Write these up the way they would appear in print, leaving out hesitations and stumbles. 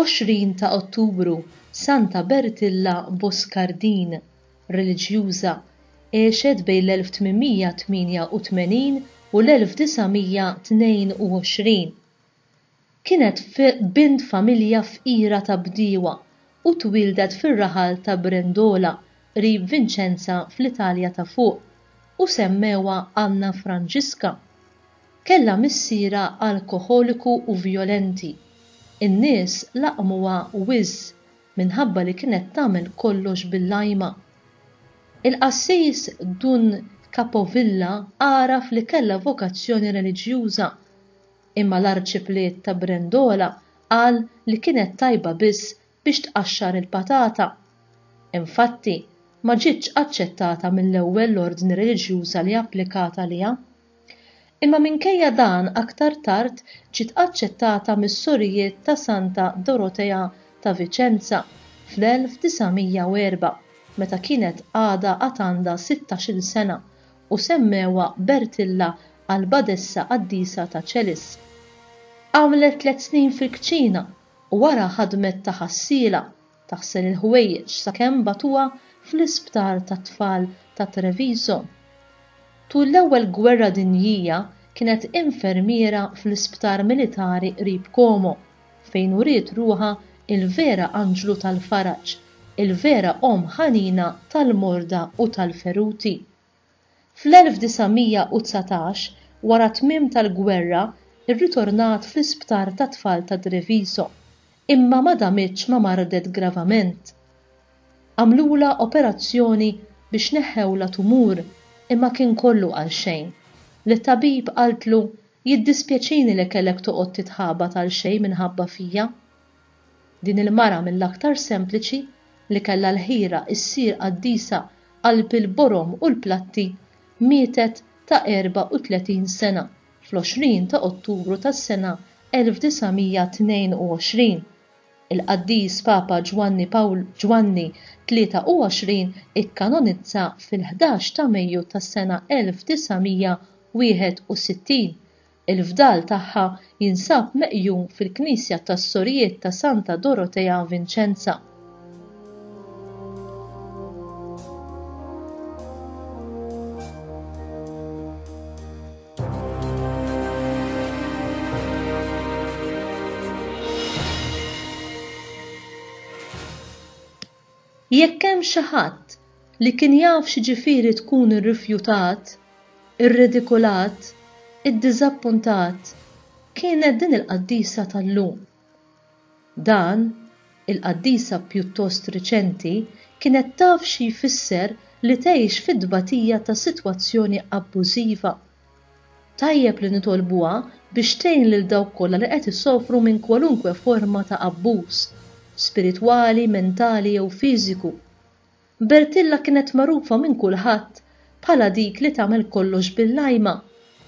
20 ta' Ottubru Santa Bertilla Boscardin, reliġjuża, għexet bejn l-1888 u l-1922. Kienet bint familja fqira ta' bdiewa u twildet fir-raħal ta' Brendola qrib Vincenza fl-Italja ta' fuq u semmewha Anna Franġiska. Kellha missiera alkoħoliku u vjolenti. In-nies laqmuha wiżż minħabba li kienet tagħmel kollox bil-lajma. Il-qassis Dun Capovilla għaraf li kellha vokazzjoni reliġjuża, imma l-arċipliet ta' Brendola qal li kienet tajba biss biex tqaxxar il-patata. Infatti, ma ġietx aċċettata mill-ewwel l-ordni reliġjuża li applikata liha. Imma minkejja dan aktar tard ġiet aċċettata mis-Sorijiet ta' Santa Dorotea ta' Vicenza fl-1904 meta kienet għadha għandha 16-il sena u semmewha Bertilla għal badessa qaddisa ta' Ċelis. Għamlet 3 snin fil-kċina u wara ħadmet ta' ħassiela taħsel il-ħwejjeġ sakemm batuha fl-isptar tat-tfal ta' Treviso. Tul l-ewwel gwerra dinjija kienet infermiera fl-isptar militari qrib Como, fejn uriet ruħha il-vera Anġlu tal-Faraġġ, il-vera ħanina tal-morda u tal-feruti. Fl-1919, wara tmiem tal-gwerra, irritornat fl-isptar tat-tfal ta' Treviso, imma ma damitx ma mardet gravament. Għamlula operazzjoni biex neħħewla tumur, imma kien kollu għal xejn. Lit-tabib qaltlu jiddispjaċini li kellek toqgħod titħabat għal xejn minħabba fija. Din il-mara mill-aktar sempliċi li kellha l-ħira issir qaddisa qalb il-borom u l-platti mietet ta' 34 sena fl-20 ta' Ottubru tas-sena 1922. Il-qaddis Papa Giovanni Paul Giovanni 23 ikkanonizza fil-11 ta' Mejju tas-sena 1961. Il-fdal tagħha jinsab meqjum fil-Knisja tas-Sorijiet ta' Santa Dorotea Vincenza. Jekk hemm xi ħadd li kien jaf x'jiġifieri tkun irrifjutat, irridikulat, iddiżappuntat, kienet din il-qaddisa tal-lum. Dan, il-qaddisa pjuttost riċenti, kienet taf xi jfisser li tgħix fid-dbatija ta' sitwazzjoni abbużiva. Tajjeb li nitolbuha biex tgħin lil dawk kollha li qed isofru minn kwalunkwe forma ta' abbuż, spiritwali, mentali jew fiżiku. Bertilla kienet magħrufa minn kulħadd bħala dik li tagħmel kollox bil-lajma,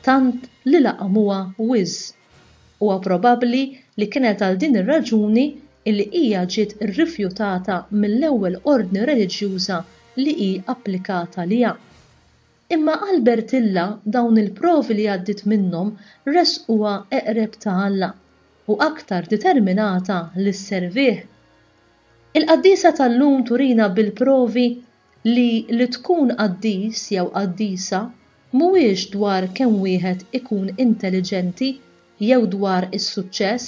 tant li laqmuha wiżż. Huwa probabbli li kienet għal din ir-raġuni illi hija ġiet irrifjutata mill-ewwel ordni reliġjuża li hi applikata liha. Imma għal Bertilla dawn il-provi li għaddit minnhom resquha eqreb ta' Alla u aktar determinata li sservih. Il-qaddisa tal-lum turina bil-provi li tkun qaddis jew qaddisa mhuwiex dwar kemm wieħed ikun intelligenti jew dwar is-suċċess,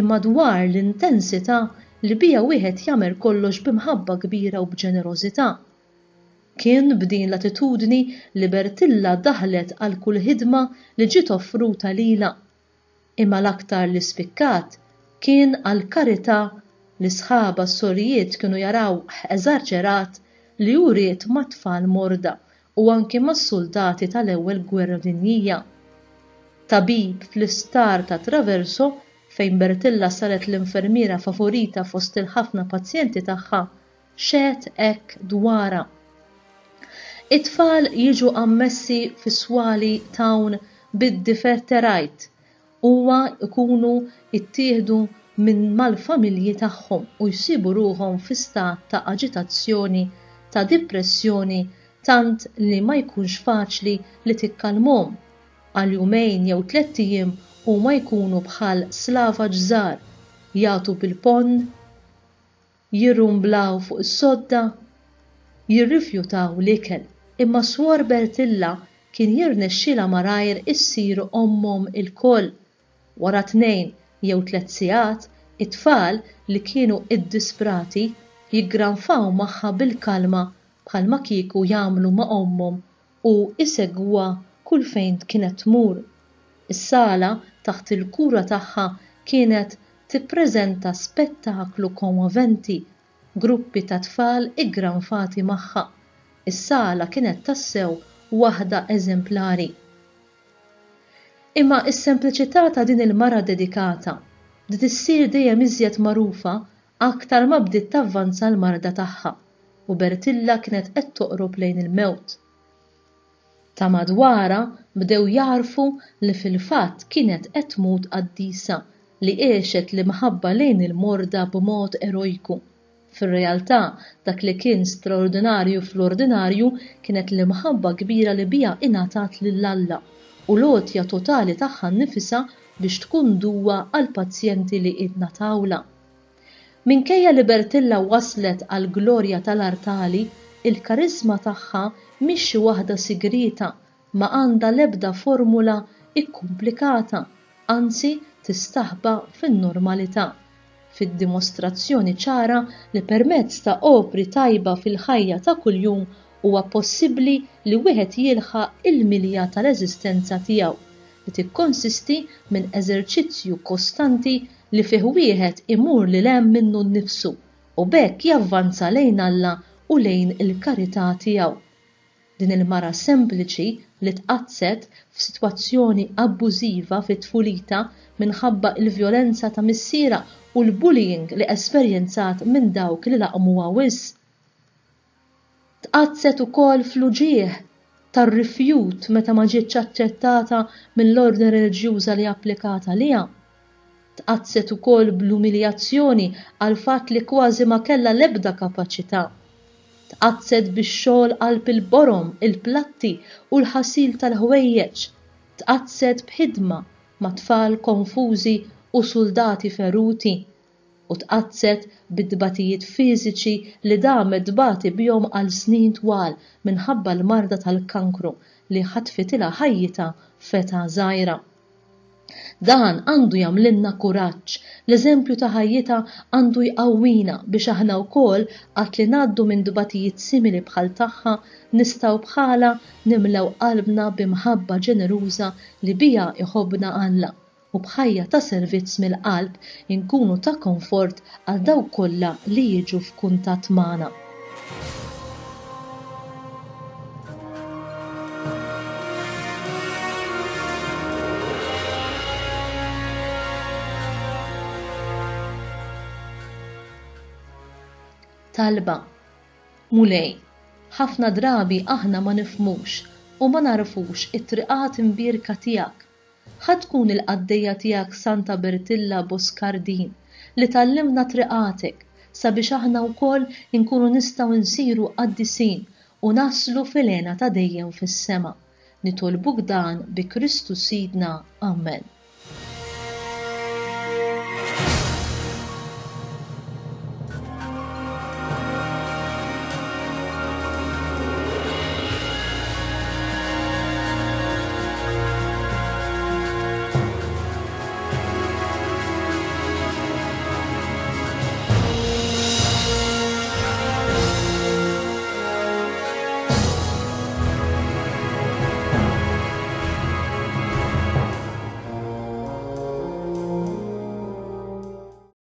imma dwar l-intensità li biha wieħed jagħmel kollox b'imħabba kbira u b'ġenerożità. Kien b'din l-attitudni li Bertilla daħlet għal kull ħidma li ġiet offruta lilha. Imma l-aktar li spikkat kien għal karità li sħaba s-Sorijiet kienu jaraw eżaġerat li juriet ma' tfal morda u anke mas-soldati tal-ewwel gwerra dinjija. Tabib fl-isptar ta' Traverso fejn Bertilla saret l-infermiera favorita fost il-ħafna pazjenti tagħha xehet hekk dwarha. It-tfal jiġu ammessi fis-swali Town bid-differterajt huwa jkunu ttieħdu minn mal-familji tagħhom u jsibu ruhom fi stat ta' aġitazzjoni, ta' depressjoni, tant li ma jkunx faċli li tikkalmhom. Għal jumejn jew 3 ijiem huma jkunu bħal slava ġżar jagħtu bil-ponn, jirrumblaw fuq is-sodda, jirrifjutaw l-ikel, imma Suor Bertilla kien jirnexxilha marajr issiru ommhom il-koll. Wara 2 jew 3 sigħat, it-tfal li kienu iddisprati jiggranfaw magħha bil-kalma bħalma kieku jagħmlu ma' ommhom u isegwuha kull fejn kienet tmur. Is-sala taħt il-kura tagħha kienet tippreżenta spettaklu kommoventi, gruppi ta' tfal iggranfati magħha. Is-sala kienet tassew waħda eżemplari. Imma is-sempliċità ta' din il-mara dedikata bdiet issir dejjem iżjed magħrufa aktar ma bdiet tavvanza l-marda tagħha u Bertilla kienet qed toqrob lejn il-mewt. Ta' madwara bdew jarfu li fil-fatt kienet qed tmut qaddisa li għexet l-imħabba lejn il-morda b'mod erojku. Fir-realtà dak li kien straordinarju fl-ordinarju kienet l-imħabba kbira li biha ingħatat lill-Alla u l-għotja totali tagħha nnifisha biex tkun duwa għal pazjenti li ingħatawla. Minkejja li Bertilla waslet għal glorja tal-artali, il-karizma tagħha mhix xi waħda sigrita ma għandha l-ebda formula ikkumplikata, anzi tistaħba fin-normalità, fid-dimostrazzjoni ċara li permezz ta' opri tajba fil-ħajja ta' kuljum huwa possibbli li wieħed jilħaq il-milja tal-eżistenza tiegħu li tikkonsisti minn eżerċizzju kostanti li fih wieħed imur lil hemm minnu nnifsu u bekk javvanza lejn Alla u lejn il-karità tiegħu. Din il-mara sempliċi li tqazzet f'sitwazzjoni abbużiva fit-tfulita minħabba il-vjolenza ta' missiera u l-bullying li esperjenzat minn dawk li laqmuha wisq. Tqazzet ukoll fl-uġigħ tar-rifjut meta ma ġietx aċċettata mill-ordni reliġjuża li applikata liha. Tqazzet ukoll bl-umiljazzjoni għal fatt li kważi ma kellha l-ebda kapaċità. Tqazzet bix-xogħol qalb il-borom, il-platti u l-ħasil tal-ħwejjeġ. Tqazzet b'ħidma ma' tfal konfużi u soldati feruti. U tqazzet bid-dbatijiet fiżiċi li damet dbati bihom għal snin twal minħabba l-marda tal-kankru li ħatfitilha ħajjita feta żgħira. Dan għandu jagħmlilna kuraġġ, l-eżempju ta' ħajjita għandu jqawwina biex aħna wkoll qatt li ngħaddu minn dbatijiet simili bħal tagħha nistgħu bħala nimlew qalbna b'imħabba ġeneruża li biha iħobbna Alla. U bħajja ta' servizz mill-qalb inkunu ta' komfort għal dawk kollha li jiġu f'kuntatt magħna. Talba. Mulej. Ħafna drabi aħna ma nifhmux u ma narfux it-triqat imbierka tiegħek. ħatkun il-qaddejja tiegħek Santa Bertilla Boscardin li tallimna triqatek sabiex aħna wkoll inkunu nistgħu nsiru qaddisin u naslu fil-għena ta' dejjem fis-sema. Nitolbuk dan bi Kristu Sidna. Amen.